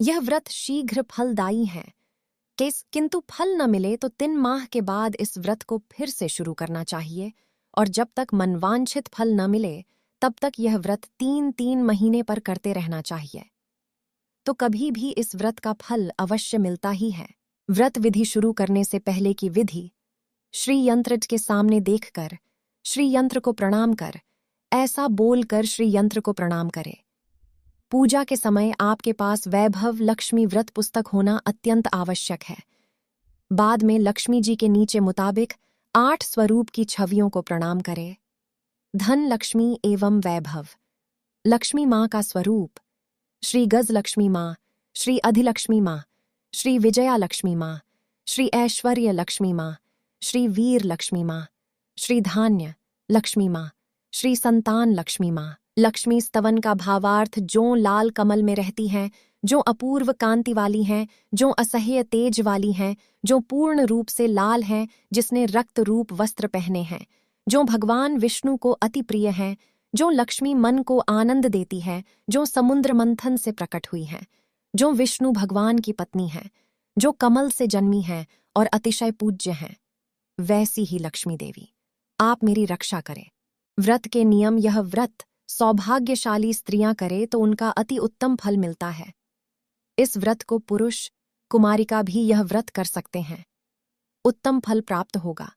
यह व्रत शीघ्र फलदायी है। किंतु फल न मिले तो 3 माह के बाद इस व्रत को फिर से शुरू करना चाहिए, और जब तक मनवांछित फल न मिले तब तक यह व्रत 3-3 महीने पर करते रहना चाहिए। तो कभी भी इस व्रत का फल अवश्य मिलता ही है। व्रत विधि शुरू करने से पहले की विधि: श्री यंत्र के सामने देखकर श्री यंत्र को प्रणाम कर, ऐसा बोलकर श्री यंत्र को प्रणाम करे। पूजा के समय आपके पास वैभव लक्ष्मी व्रत पुस्तक होना अत्यंत आवश्यक है। बाद में लक्ष्मी जी के नीचे मुताबिक 8 स्वरूप की छवियों को प्रणाम करें। धन लक्ष्मी एवं वैभव लक्ष्मी माँ का स्वरूप: श्री गज लक्ष्मी माँ, श्री अधिलक्ष्मी माँ, श्री विजया लक्ष्मी माँ, श्री ऐश्वर्य लक्ष्मी माँ, श्री वीर लक्ष्मी माँ, श्री धान्य लक्ष्मी माँ, श्री संतान लक्ष्मी माँ। लक्ष्मी स्तवन का भावार्थ: जो लाल कमल में रहती हैं, जो अपूर्व कांति वाली हैं, जो असह्य तेज वाली हैं, जो पूर्ण रूप से लाल हैं, जिसने रक्त रूप वस्त्र पहने हैं, जो भगवान विष्णु को अति प्रिय हैं, जो लक्ष्मी मन को आनंद देती है, जो समुद्र मंथन से प्रकट हुई हैं, जो विष्णु भगवान की पत्नी हैं, जो कमल से जन्मी हैं और अतिशय पूज्य हैं, वैसी ही लक्ष्मी देवी आप मेरी रक्षा करें। व्रत के नियम: यह व्रत सौभाग्यशाली स्त्रियां करें तो उनका अति उत्तम फल मिलता है। इस व्रत को पुरुष कुमारिका भी यह व्रत कर सकते हैं, उत्तम फल प्राप्त होगा।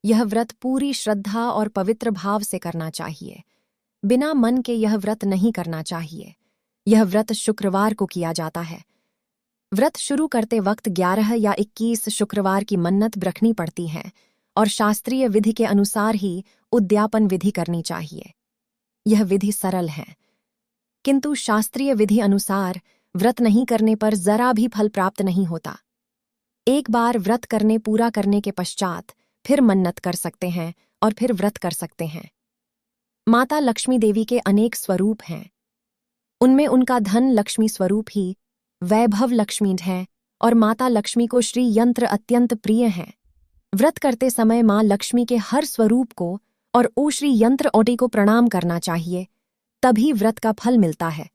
यह व्रत पूरी श्रद्धा और पवित्र भाव से करना चाहिए, बिना मन के यह व्रत नहीं करना चाहिए। यह व्रत शुक्रवार को किया जाता है। व्रत शुरू करते वक्त 11 या 21 शुक्रवार की मन्नत रखनी पड़ती है और शास्त्रीय विधि के अनुसार ही उद्यापन विधि करनी चाहिए। यह विधि सरल है, किंतु शास्त्रीय विधि अनुसार व्रत नहीं करने पर जरा भी फल प्राप्त नहीं होता। एक बार व्रत पूरा करने के पश्चात फिर मन्नत कर सकते हैं और फिर व्रत कर सकते हैं। माता लक्ष्मी देवी के अनेक स्वरूप हैं। उनमें उनका धन लक्ष्मी स्वरूप ही वैभव लक्ष्मी है और माता लक्ष्मी को श्री यंत्र अत्यंत प्रिय हैं। व्रत करते समय माँ लक्ष्मी के हर स्वरूप को और ओ श्री यंत्र ओटी को प्रणाम करना चाहिए, तभी व्रत का फल मिलता है।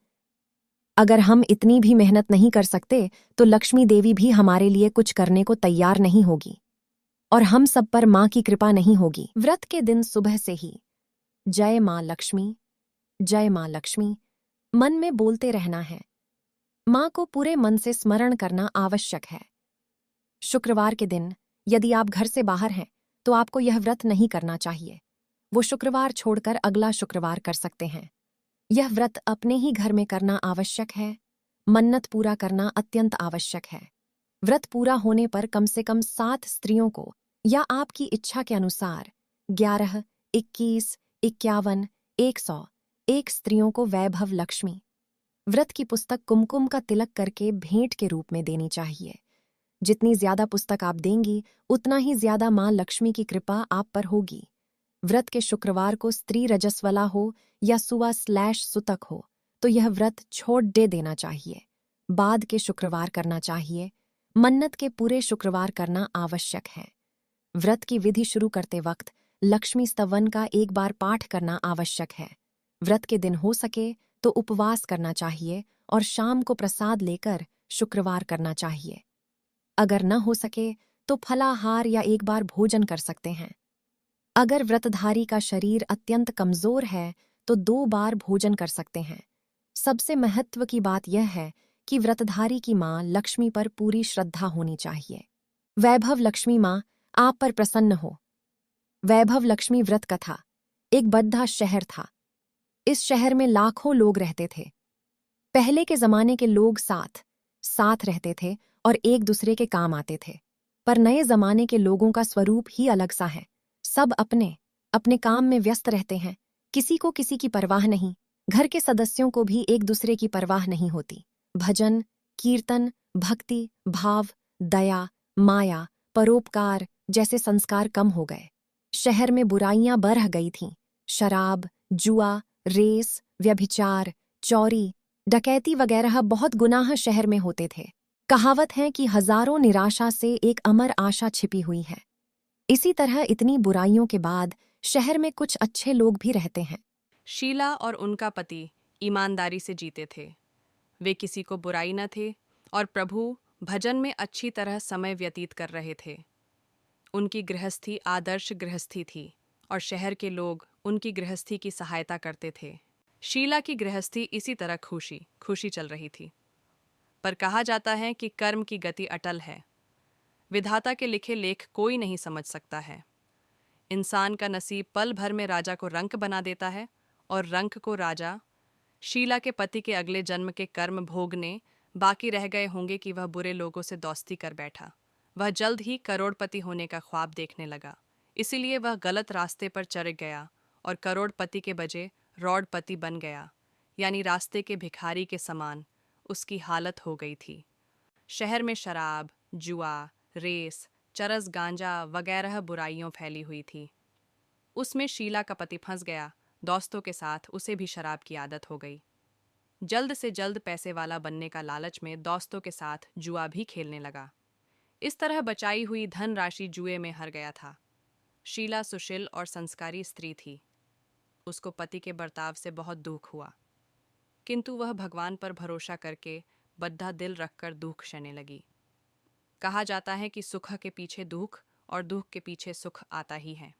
अगर हम इतनी भी मेहनत नहीं कर सकते तो लक्ष्मी देवी भी हमारे लिए कुछ करने को तैयार नहीं होगी और हम सब पर माँ की कृपा नहीं होगी। व्रत के दिन सुबह से ही जय माँ लक्ष्मी, जय माँ लक्ष्मी मन में बोलते रहना है। माँ को पूरे मन से स्मरण करना आवश्यक है। शुक्रवार के दिन यदि आप घर से बाहर हैं तो आपको यह व्रत नहीं करना चाहिए। वो शुक्रवार छोड़कर अगला शुक्रवार कर सकते हैं। यह व्रत अपने ही घर में करना आवश्यक है। मन्नत पूरा करना अत्यंत आवश्यक है। व्रत पूरा होने पर कम से कम 7 स्त्रियों को या आपकी इच्छा के अनुसार 11, 21, 51, 101 स्त्रियों को वैभव लक्ष्मी व्रत की पुस्तक कुमकुम का तिलक करके भेंट के रूप में देनी चाहिए। जितनी ज्यादा पुस्तक आप देंगी उतना ही ज्यादा माँ लक्ष्मी की कृपा आप पर होगी। व्रत के शुक्रवार को स्त्री रजस्वला हो या सुवा/सुतक हो तो यह व्रत छोड़ देना चाहिए। बाद के शुक्रवार करना चाहिए। मन्नत के पूरे शुक्रवार करना आवश्यक है। व्रत की विधि शुरू करते वक्त लक्ष्मी स्तवन का एक बार पाठ करना आवश्यक है। व्रत के दिन हो सके तो उपवास करना चाहिए और शाम को प्रसाद लेकर शुक्रवार करना चाहिए। अगर न हो सके तो फलाहार या एक बार भोजन कर सकते हैं। अगर व्रतधारी का शरीर अत्यंत कमजोर है तो 2 बार भोजन कर सकते हैं। सबसे महत्व की बात यह है कि व्रतधारी की माँ लक्ष्मी पर पूरी श्रद्धा होनी चाहिए। वैभव लक्ष्मी माँ आप पर प्रसन्न हो। वैभव लक्ष्मी व्रत कथा: एक बद्धा शहर था। इस शहर में लाखों लोग रहते थे। पहले के जमाने के लोग साथ साथ रहते थे और एक दूसरे के काम आते थे, पर नए जमाने के लोगों का स्वरूप ही अलग सा है। सब अपने अपने काम में व्यस्त रहते हैं, किसी को किसी की परवाह नहीं। घर के सदस्यों को भी एक दूसरे की परवाह नहीं होती। भजन, कीर्तन, भक्ति, भाव, दया, माया, परोपकार जैसे संस्कार कम हो गए। शहर में बुराइयां बढ़ गई थीं। शराब, जुआ, रेस, व्यभिचार, चोरी, डकैती वगैरह बहुत गुनाह शहर में होते थे। कहावत है कि हजारों निराशा से एक अमर आशा छिपी हुई है। इसी तरह इतनी बुराइयों के बाद शहर में कुछ अच्छे लोग भी रहते हैं। शीला और उनका पति ईमानदारी से जीते थे। वे किसी को बुराई न थे और प्रभु भजन में अच्छी तरह समय व्यतीत कर रहे थे। उनकी गृहस्थी आदर्श गृहस्थी थी और शहर के लोग उनकी गृहस्थी की सहायता करते थे। शीला की गृहस्थी इसी तरह खुशी खुशी चल रही थी। पर कहा जाता है कि कर्म की गति अटल है। विधाता के लिखे लेख कोई नहीं समझ सकता है। इंसान का नसीब पल भर में राजा को रंक बना देता है और रंक को राजा। शीला के पति के अगले जन्म के कर्म भोगने बाकी रह गए होंगे कि वह बुरे लोगों से दोस्ती कर बैठा। वह जल्द ही करोड़पति होने का ख्वाब देखने लगा, इसीलिए वह गलत रास्ते पर चढ़ गया और करोड़पति के बजाय रौड़पति बन गया, यानी रास्ते के भिखारी के समान उसकी हालत हो गई थी। शहर में शराब, जुआ, रेस, चरस, गांजा वगैरह बुराइयों फैली हुई थी। उसमें शीला का पति फंस गया। दोस्तों के साथ उसे भी शराब की आदत हो गई। जल्द से जल्द पैसे वाला बनने का लालच में दोस्तों के साथ जुआ भी खेलने लगा। इस तरह बचाई हुई धन राशि जुए में हर गया था। शीला सुशील और संस्कारी स्त्री थी। उसको पति के बर्ताव से बहुत दुख हुआ, किंतु वह भगवान पर भरोसा करके बद्धा दिल रखकर दुख सहने लगी। कहा जाता है कि सुख के पीछे दुख और दुख के पीछे सुख आता ही है,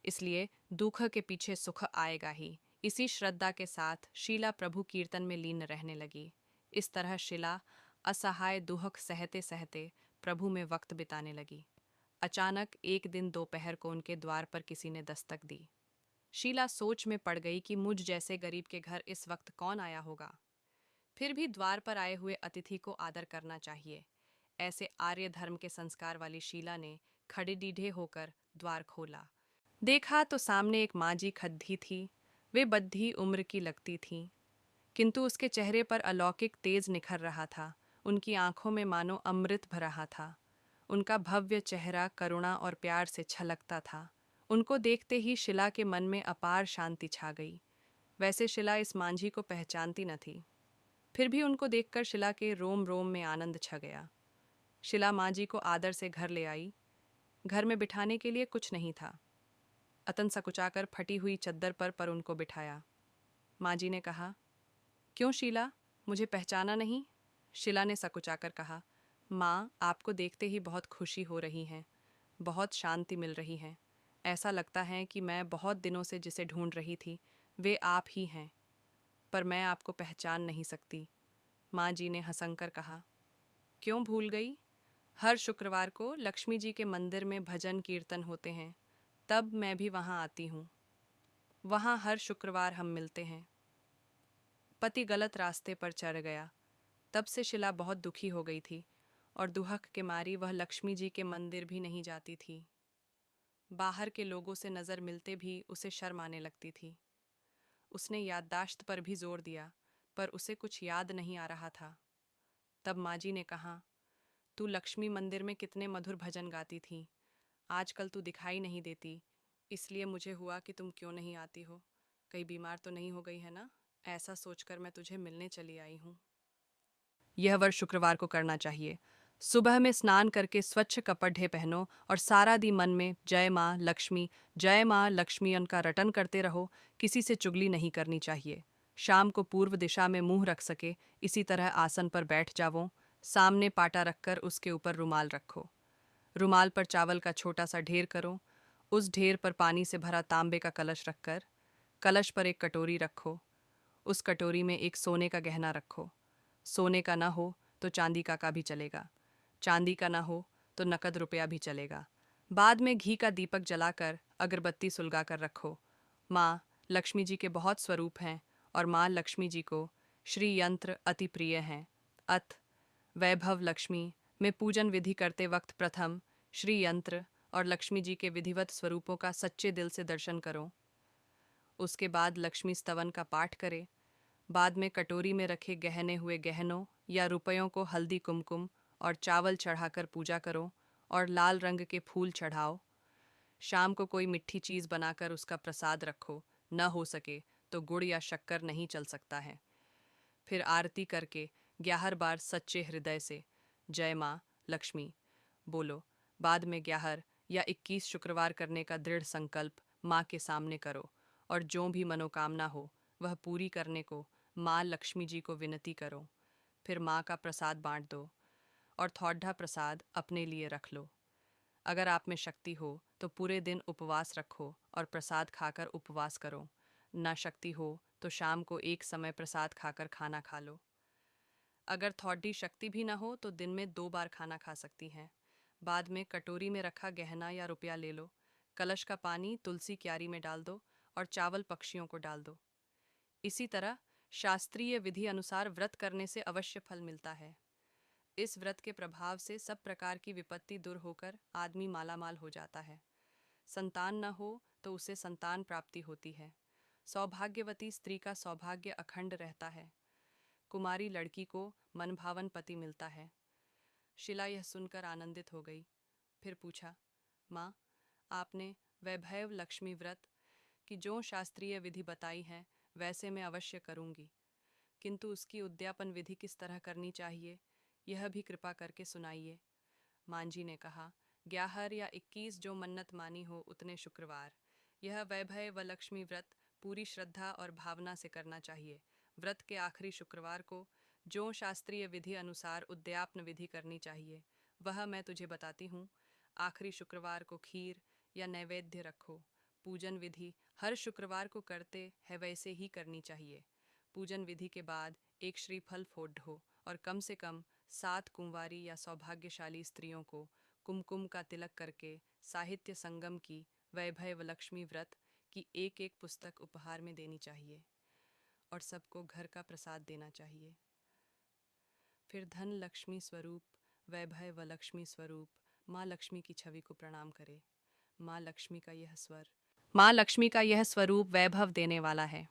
इसलिए दुख के पीछे सुख आएगा ही। इसी श्रद्धा के साथ शीला प्रभु कीर्तन में लीन रहने लगी। इस तरह शीला असहाय दुख सहते सहते प्रभु में वक्त बिताने लगी। अचानक एक दिन दोपहर को उनके द्वार पर किसी ने दस्तक दी। शीला सोच में पड़ गई कि मुझ जैसे गरीब के घर इस वक्त कौन आया होगा। फिर भी द्वार पर आए हुए अतिथि को आदर करना चाहिए। ऐसे आर्य धर्म के संस्कार वाली शीला ने खड़े डीढ़े होकर द्वार खोला। देखा तो सामने एक माँजी खद्दी थी। वे बद्धी उम्र की लगती थीं, किंतु उसके चेहरे पर अलौकिक तेज निखर रहा था। उनकी आंखों में मानो अमृत भर रहा था। उनका भव्य चेहरा करुणा और प्यार से छलकता था। उनको देखते ही शीला के मन में अपार शांति छा गई। वैसे शीला इस मांझी को पहचानती न थी, फिर भी उनको देखकर शीला के रोम रोम में आनंद छा गया। शीला मांझी को आदर से घर ले आई। घर में बिठाने के लिए कुछ नहीं था। अतन सकुचाकर फटी हुई चद्दर पर उनको बिठाया। मांझी ने कहा, क्यों शीला, मुझे पहचाना नहीं? शीला ने सकुचाकर कहा, माँ, आपको देखते ही बहुत खुशी हो रही है, बहुत शांति मिल रही है। ऐसा लगता है कि मैं बहुत दिनों से जिसे ढूंढ रही थी वे आप ही हैं, पर मैं आपको पहचान नहीं सकती। माँ जी ने हंसकर कहा, क्यों भूल गई? हर शुक्रवार को लक्ष्मी जी के मंदिर में भजन कीर्तन होते हैं, तब मैं भी वहाँ आती हूँ। वहाँ हर शुक्रवार हम मिलते हैं। पति गलत रास्ते पर चढ़ गया। तब से शीला बहुत दुखी हो गई थी और दुहक के मारी वह लक्ष्मी जी के मंदिर भी नहीं जाती थी। बाहर के लोगों से नज़र मिलते भी उसे शर्म आने लगती थी। उसने याददाश्त पर भी जोर दिया, पर उसे कुछ याद नहीं आ रहा था। तब माँ जी ने कहा, तू लक्ष्मी मंदिर में कितने मधुर भजन गाती थी, आजकल तू दिखाई नहीं देती, इसलिए मुझे हुआ कि तुम क्यों नहीं आती हो। कहीं बीमार तो नहीं हो गई है ना? ऐसा सोचकर मैं तुझे मिलने चली आई हूँ। यह वर्ष शुक्रवार को करना चाहिए। सुबह में स्नान करके स्वच्छ कपड़े पहनो और सारा दिन मन में जय माँ लक्ष्मी का रटन करते रहो। किसी से चुगली नहीं करनी चाहिए। शाम को पूर्व दिशा में मुंह रख सके इसी तरह आसन पर बैठ जाओ। सामने पाटा रखकर उसके ऊपर रुमाल रखो। रुमाल पर चावल का छोटा सा ढेर करो। उस ढेर पर पानी से भरा तांबे का कलश रखकर कलश पर एक कटोरी रखो। उस कटोरी में एक सोने का गहना रखो। सोने का ना हो तो चांदी का भी चलेगा, चांदी का ना हो तो नकद रुपया भी चलेगा। बाद में घी का दीपक जलाकर अगरबत्ती सुलगा कर रखो। माँ लक्ष्मी जी के बहुत स्वरूप हैं और माँ लक्ष्मी जी को श्री यंत्र अति प्रिय हैं। अत वैभव लक्ष्मी में पूजन विधि करते वक्त प्रथम श्री यंत्र और लक्ष्मी जी के विधिवत स्वरूपों का सच्चे दिल से दर्शन करो। उसके बाद लक्ष्मी स्तवन का पाठ करे। बाद में कटोरी में रखे गहने हुए गहनों या रुपयों को हल्दी कुमकुम और चावल चढ़ाकर पूजा करो और लाल रंग के फूल चढ़ाओ। शाम को कोई मिठी चीज़ बनाकर उसका प्रसाद रखो, न हो सके तो गुड़ या शक्कर नहीं चल सकता है। फिर आरती करके 11 बार सच्चे हृदय से जय माँ लक्ष्मी बोलो। बाद में 11 या 21 शुक्रवार करने का दृढ़ संकल्प माँ के सामने करो और जो भी मनोकामना हो वह पूरी करने को माँ लक्ष्मी जी को विनती करो, फिर माँ का प्रसाद बांट दो और थोड़ा प्रसाद अपने लिए रख लो। अगर आप में शक्ति हो तो पूरे दिन उपवास रखो और प्रसाद खाकर उपवास करो। ना शक्ति हो तो शाम को एक समय प्रसाद खाकर खाना खा लो। अगर थोड़ी शक्ति भी ना हो तो दिन में 2 बार खाना खा सकती हैं। बाद में कटोरी में रखा गहना या रुपया ले लो। कलश का पानी तुलसी क्यारी में डाल दो और चावल पक्षियों को डाल दो। इसी तरह शास्त्रीय विधि अनुसार व्रत करने से अवश्य फल मिलता है। इस व्रत के प्रभाव से सब प्रकार की विपत्ति दूर होकर आदमी मालामाल हो जाता है। संतान न हो तो उसे संतान प्राप्ति होती है। सौभाग्यवती स्त्री का सौभाग्य अखंड रहता है। कुमारी लड़की को मनभावन पति मिलता है। शिला यह सुनकर आनंदित हो गई। फिर पूछा, माँ, आपने वैभव लक्ष्मी व्रत की जो शास्त्रीय विधि बताई है वैसे मैं अवश्य करूँगी, किंतु उसकी उद्यापन विधि किस तरह करनी चाहिए यह भी कृपा करके सुनाइए। मांझी ने कहा, 11 या 21 जो मन्नत मानी हो उतने शुक्रवार। यह वैभव व लक्ष्मी व्रत पूरी श्रद्धा और भावना से करना चाहिए। व्रत के आखिरी शुक्रवार को जो शास्त्रीय विधि अनुसार उद्यापन विधि करनी चाहिए वह मैं तुझे बताती हूँ। आखिरी शुक्रवार को खीर या नैवेद्य रखो। पूजन विधि हर शुक्रवार को करते है वैसे ही करनी चाहिए। पूजन विधि के बाद एक श्रीफल फोड़ो और कम से कम 7 कुंवारी या सौभाग्यशाली स्त्रियों को कुमकुम का तिलक करके साहित्य संगम की वैभव लक्ष्मी व्रत की एक एक पुस्तक उपहार में देनी चाहिए और सबको घर का प्रसाद देना चाहिए। फिर धन लक्ष्मी स्वरूप वैभव लक्ष्मी स्वरूप माँ लक्ष्मी की छवि को प्रणाम करे। माँ लक्ष्मी का यह स्वरूप वैभव देने वाला है।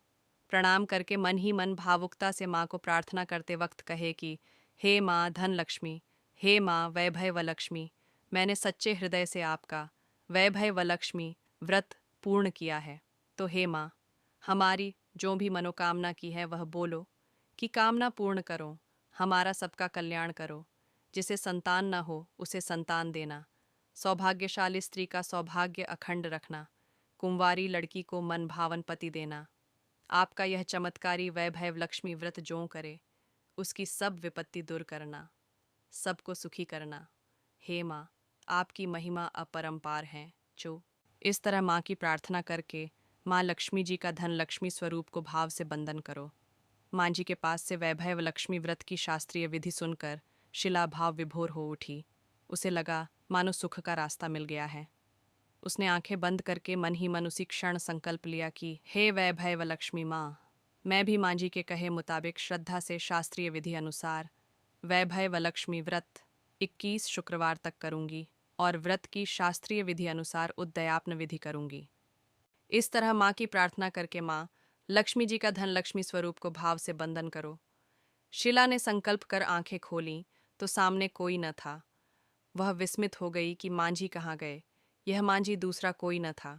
प्रणाम करके मन ही मन भावुकता से माँ को प्रार्थना करते वक्त कहे कि हे माँ धन लक्ष्मी, हे माँ वैभव लक्ष्मी, मैंने सच्चे हृदय से आपका वैभव लक्ष्मी व्रत पूर्ण किया है। तो हे माँ, हमारी जो भी मनोकामना की है वह बोलो कि कामना पूर्ण करो, हमारा सबका कल्याण करो। जिसे संतान न हो उसे संतान देना, सौभाग्यशाली स्त्री का सौभाग्य अखंड रखना, कुंवारी लड़की को मन भावन पति देना। आपका यह चमत्कारी वैभव लक्ष्मी व्रत जो करे उसकी सब विपत्ति दूर करना, सबको सुखी करना। हे माँ, आपकी महिमा अपरंपार है। जो इस तरह माँ की प्रार्थना करके माँ लक्ष्मी जी का धन लक्ष्मी स्वरूप को भाव से बंधन करो। माँ जी के पास से वैभव लक्ष्मी व्रत की शास्त्रीय विधि सुनकर शिला भाव विभोर हो उठी। उसे लगा मानो सुख का रास्ता मिल गया है। उसने आंखें बंद करके मन ही मन उसी क्षण संकल्प लिया कि हे वैभव लक्ष्मी माँ, मैं भी माँ जी के कहे मुताबिक श्रद्धा से शास्त्रीय विधि अनुसार वैभव लक्ष्मी व्रत 21 शुक्रवार तक करूंगी और व्रत की शास्त्रीय विधि अनुसार उद्यापन विधि करूंगी। इस तरह माँ की प्रार्थना करके माँ लक्ष्मी जी का धन लक्ष्मी स्वरूप को भाव से बंधन करो। शिला ने संकल्प कर आंखें खोलीं तो सामने कोई न था। वह विस्मित हो गई कि माँ जी कहाँ गए। यह माँ जी दूसरा कोई न था,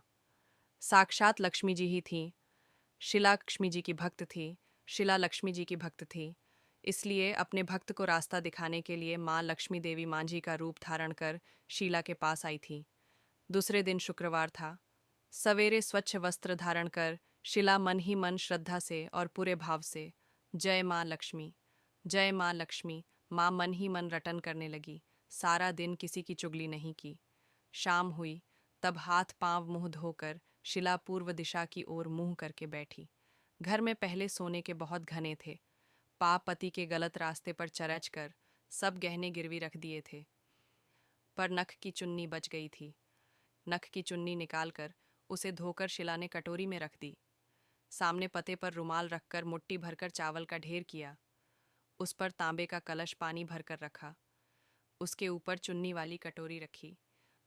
साक्षात लक्ष्मी जी ही थीं। शिला लक्ष्मी जी की भक्त थी। शिला लक्ष्मी जी की भक्त थी, इसलिए अपने भक्त को रास्ता दिखाने के लिए माँ लक्ष्मी देवी माँ जी का रूप धारण कर शीला के पास आई थी। दूसरे दिन शुक्रवार था। सवेरे स्वच्छ वस्त्र धारण कर शिला मन ही मन श्रद्धा से और पूरे भाव से जय माँ लक्ष्मी, जय माँ लक्ष्मी माँ मन ही मन रटन करने लगी। सारा दिन किसी की चुगली नहीं की। शाम हुई तब हाथ पांव मुंह धोकर शिला पूर्व दिशा की ओर मुंह करके बैठी। घर में पहले सोने के बहुत घने थे। पाप पति के गलत रास्ते पर चरच कर सब गहने गिरवी रख दिए थे, पर नख की चुन्नी बच गई थी। नख की चुन्नी निकालकर उसे धोकर शिला ने कटोरी में रख दी। सामने पते पर रुमाल रखकर मुट्ठी भरकर चावल का ढेर किया। उस पर तांबे का कलश पानी भरकर रखा। उसके ऊपर चुन्नी वाली कटोरी रखी।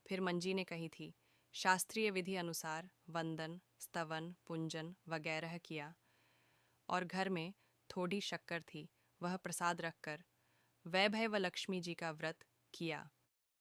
फिर मंजी ने कही थी, शास्त्रीय विधि अनुसार वंदन, स्तवन, पुंजन वगैरह किया और घर में थोड़ी शक्कर थी, वह प्रसाद रखकर वैभव लक्ष्मी जी का व्रत किया।